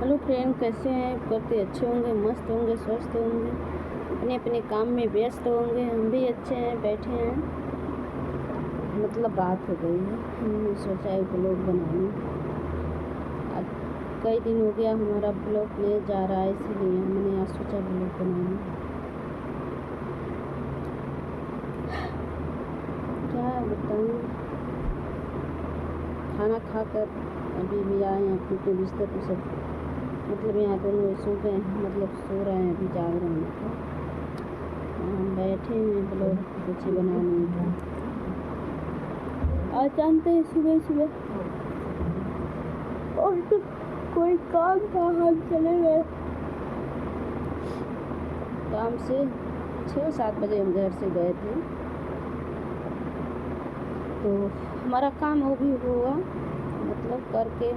Hello friend, कैसे हैं? करते अच्छे होंगे, मस्त होंगे, स्वस्थ होंगे, अपने अपने काम में व्यस्त होंगे। हम भी अच्छे हैं, बैठे हैं। मतलब रात हो गई है, हमने सोचा एक ब्लॉग बना लूँ। अब कई दिन हो गया हमारा ब्लॉग नहीं जा रहा है, इसीलिए हमने आज सोचा ब्लॉग बना लूँ। क्या बताऊँ, खाना खाकर अभी भी आए हैं अपने बिस्तर पर। सब मतलब यहाँ दोनों सो गए, मतलब सो रहे हैं, अभी जाग रहे हैं। हम बैठे हैं ब्लॉग कुछ बनाने का। आज जानते हैं सुबह सुबह और तो कोई काम था, हम चले गए काम से। 6-7 बजे हम घर से गए थे, तो हमारा काम वो भी हुआ, मतलब करके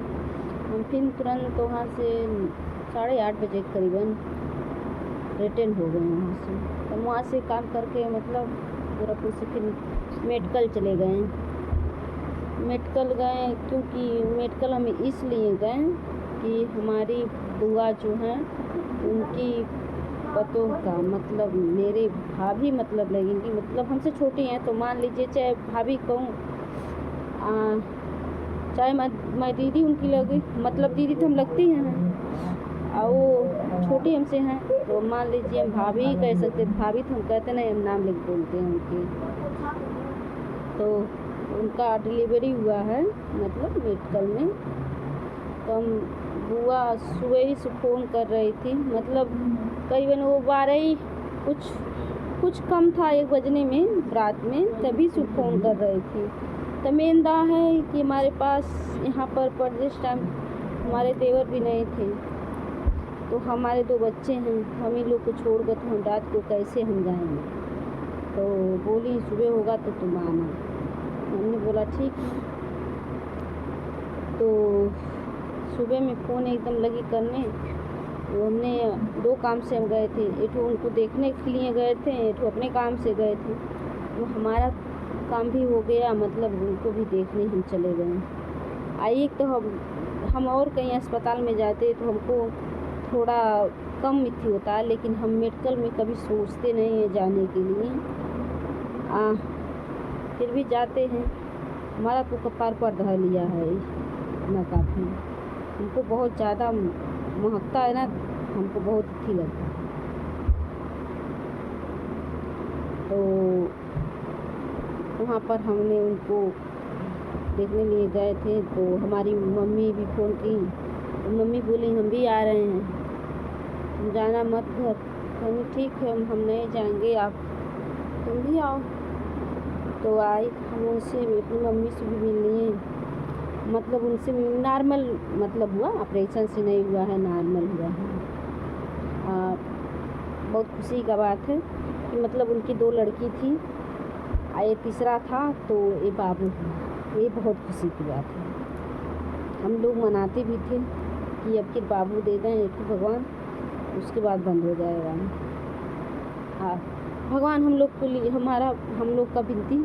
हम फिर तुरंत वहाँ से 8:30 बजे करीबन रिटर्न हो गए वहाँ से। तो वहाँ से काम करके मतलब गोरखपुर से फिर मेडिकल चले गए। मेडिकल गए क्योंकि मेडिकल हम इसलिए गए कि हमारी बुआ जो हैं उनकी पतोह का, मतलब मेरे भाभी मतलब लगेंगी, मतलब हमसे छोटी हैं, तो मान लीजिए चाहे भाभी कहूँ, चाहे मैं दीदी उनकी लगी, मतलब दीदी तो हम लगती हैं और वो छोटी हमसे हैं, तो मान लीजिए हम भाभी ही कह सकते। भाभी तो हम कहते नहीं, हम नाम लिख बोलते हैं उनकी। तो उनका डिलीवरी हुआ है मतलब मेडिकल में, तो हम बुआ सुबह ही से फ़ोन कर रही थी, मतलब करीबन वो 12 ही कुछ कम था 1 बजने में रात में, तभी से फ़ोन कर रही थी। तो मेन दा है कि हमारे पास यहाँ पर जिस टाइम हमारे देवर भी नहीं थे, तो हमारे 2 बच्चे हैं, हम ही लोग को छोड़ कर तो हम रात को कैसे हम जाएंगे। तो बोली सुबह होगा तो तुम आना। हमने बोला ठीक है। तो सुबह में फ़ोन एकदम लगी करने, तो हमने 2 काम से हम गए थे। एक उनको देखने के लिए गए थे, एक अपने काम से गए थे। तो हमारा काम भी हो गया, मतलब उनको भी देखने हम चले गए। आइए, तो हम और कहीं अस्पताल में जाते तो हमको थोड़ा कम मिथी होता है, लेकिन हम मेडिकल में कभी सोचते नहीं हैं जाने के लिए। फिर भी जाते हैं। हमारा तो कपार पर धर लिया है इतना काफ़ी। हमको बहुत ज़्यादा महकता है ना, हमको बहुत अच्छी लगता है। तो वहाँ पर हमने उनको देखने लिए गए थे, तो हमारी मम्मी भी फ़ोन की, तो मम्मी बोली हम भी आ रहे हैं, तुम जाना मत घर। कहीं ठीक है, हम नहीं जाएंगे, आप तुम भी आओ। तो आई, हम उनसे अपनी मम्मी से भी मिल लिए, मतलब उनसे नॉर्मल मतलब हुआ, ऑपरेशन से नहीं हुआ है, नॉर्मल हुआ है। बहुत खुशी का बात है कि मतलब उनकी 2 लड़की थी, ये तीसरा था, तो ये बाबू है। ये बहुत खुशी की बात है। हम लोग मनाते भी थे कि अब के बाबू दे दें एक भगवान, उसके बाद बंद हो जाएगा। भगवान हम लोग को लिए, हम लोग का विनती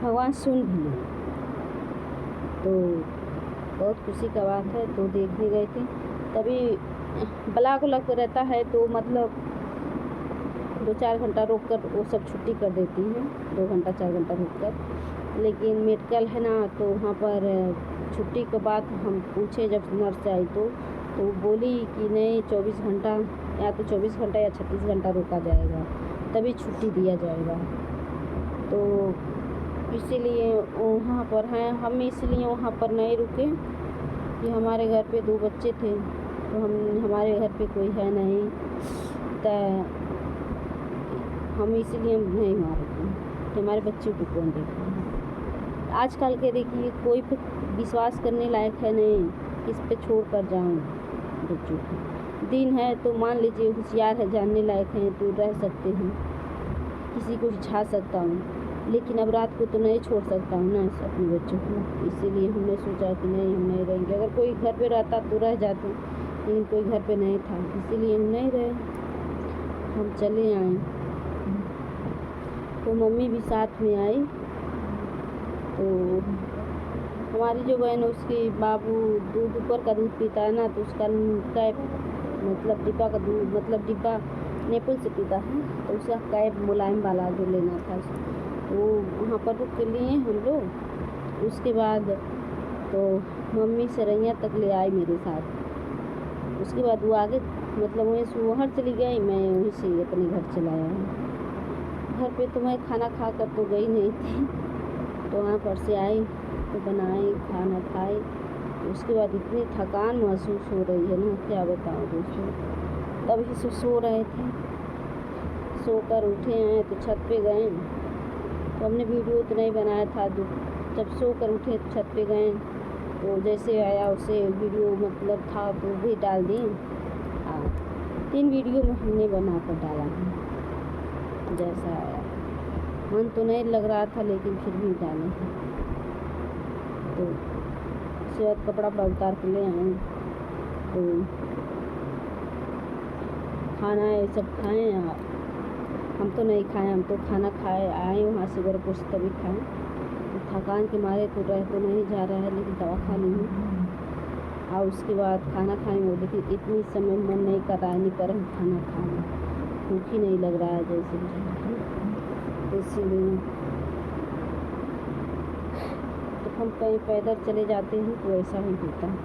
भगवान सुन भी ले। तो बहुत खुशी का बात है। तो देखने गए थे, तभी ब्लॉक लग रहता है, तो मतलब 2-4 घंटा रोक कर वो सब छुट्टी कर देती हैं, 2 घंटा 4 घंटा रुक कर। लेकिन मेडिकल है ना, तो वहाँ पर छुट्टी के बाद हम पूछे, जब नर्स आई तो वो बोली कि नहीं, 24 घंटा या तो 24 घंटा या 36 घंटा रोका जाएगा, तभी छुट्टी दिया जाएगा। तो इसीलिए वहाँ पर हैं हम, इसलिए वहाँ पर नहीं रुके कि हमारे घर पे 2 बच्चे थे, तो हमारे घर पे कोई है नहीं, तो हम इसलिए नहीं वहाँ रुके कि हमारे बच्चों को कौन देखे। आजकल के देखिए कोई पे विश्वास करने लायक है नहीं, किस पे छोड़ कर जाऊँ बच्चों को। दिन है तो मान लीजिए होशियार है, जानने लायक हैं तो रह सकते हैं, किसी को सिखा सकता हूँ, लेकिन अब रात को तो नहीं छोड़ सकता हूँ ना अपने बच्चों को। इसीलिए हमने सोचा कि नहीं, हम नहीं रहेंगे। अगर कोई घर पे रहता तो रह जाते, लेकिन कोई घर पे नहीं था, इसीलिए हम नहीं रहे, हम चले आए। तो मम्मी भी साथ में आई, तो हमारी जो बहन है उसकी बाबू दूध ऊपर का दूध पीता है ना, तो उसका कैप मतलब डिब्बा का दूध मतलब डिब्बा नेपुल से पीता है, तो उसका कैप मुलायम वाला जो लेना था, तो वहाँ पर रुक के लिए हम लोग। उसके बाद तो मम्मी सरैया तक ले आई मेरे साथ। उसके बाद वो आगे मतलब वहीं से वहाँ चली गई, मैं वहीं से अपने घर चला आया। घर पे तो मैं खाना खा कर तो गई नहीं थी, तो वहाँ पर से आई तो बनाई खाना खाई। उसके बाद इतनी थकान महसूस हो रही है ना, क्या बताऊँ दोस्तों। तभी से सो रहे थे, सोकर उठे हैं तो छत पे गए, तो हमने वीडियो तो नहीं बनाया था। जब सोकर उठे तो छत पे गए, तो जैसे आया उसे वीडियो मतलब था तो भी डाल दिए। हाँ, 3 वीडियो में हमने बना कर डाला है जैसा आया। मन तो नहीं लग रहा था लेकिन फिर भी डाले हैं। तो उसके बाद कपड़ा उतार के ले आए, तो खाना ये सब खाएँ। हम तो नहीं खाए, हम तो खाना खाए आए वहाँ से गोरखपुर से तभी खाएँ। तो थकान के मारे तो रह तो नहीं जा रहा है, लेकिन दवा खा ली हूँ। और उसके बाद खाना खाएँ, लेकिन इतनी समय मन नहीं कर रहा है, नहीं पर हम खाना खाएँ, भूख ही नहीं लग रहा है जैसे, इसीलिए। तो हम कहीं पैदल चले जाते हैं तो ऐसा ही होता है,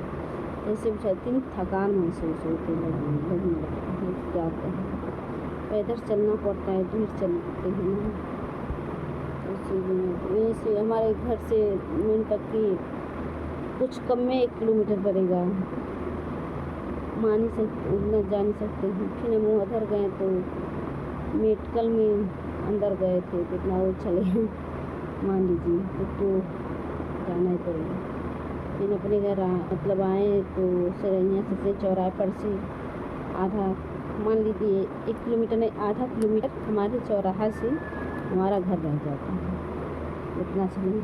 जैसे इतनी थकान महसूस होती लगने लगती है, क्या करें। पैदल चलना पड़ता है, दूर चलते हैं ना, इसीलिए। यहीं से हमारे घर से मेन तक की कुछ कम में 1 किलोमीटर पड़ेगा, मान ही सकते उतना जा नहीं सकते हैं। फिर हम उधर गए तो मेडिकल में अंदर गए थे, कितना वो चले मान लीजिए, तो जाना ही पड़ेगा। फिर अपने घर मतलब आए तो सरैया से चौराहे पर से आधा मान लीजिए 1 किलोमीटर नहीं, आधा किलोमीटर हमारे चौराहा से हमारा घर रह जाता है। उतना चले,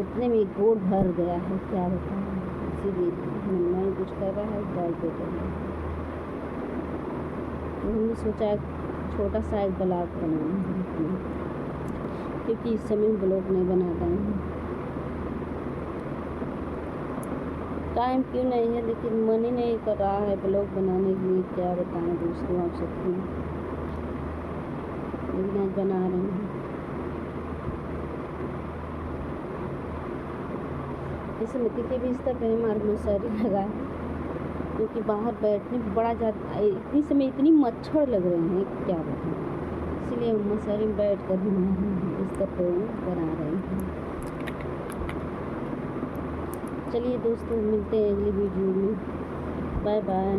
उतने में गोड़ भर गया है, क्या बताऊँ। इसीलिए मन नहीं कुछ कर रहा है, डाल पे कर रहा है। तो हमने सोचा छोटा सा एक ब्लॉग बनाना है, क्योंकि इस समय ब्लॉग नहीं बना रहे हैं, टाइम क्यों नहीं है, लेकिन मन ही नहीं कर रहा है ब्लॉग बनाने के लिए, क्या बताएं दोस्तों आप सबको। लेकिन आज बना रहे हैं। इसे मिट्टी के बिस्तर पे हमारे मशहरी लगा है, क्योंकि बाहर बैठने में बड़ा ज़्यादा इतनी समय इतनी मच्छर लग रहे हैं, क्या बताएं। इसलिए हम मशहरी में बैठ कर बिस्तर पे बना रहे हैं। चलिए दोस्तों, मिलते हैं अगली वीडियो में। Bye bye.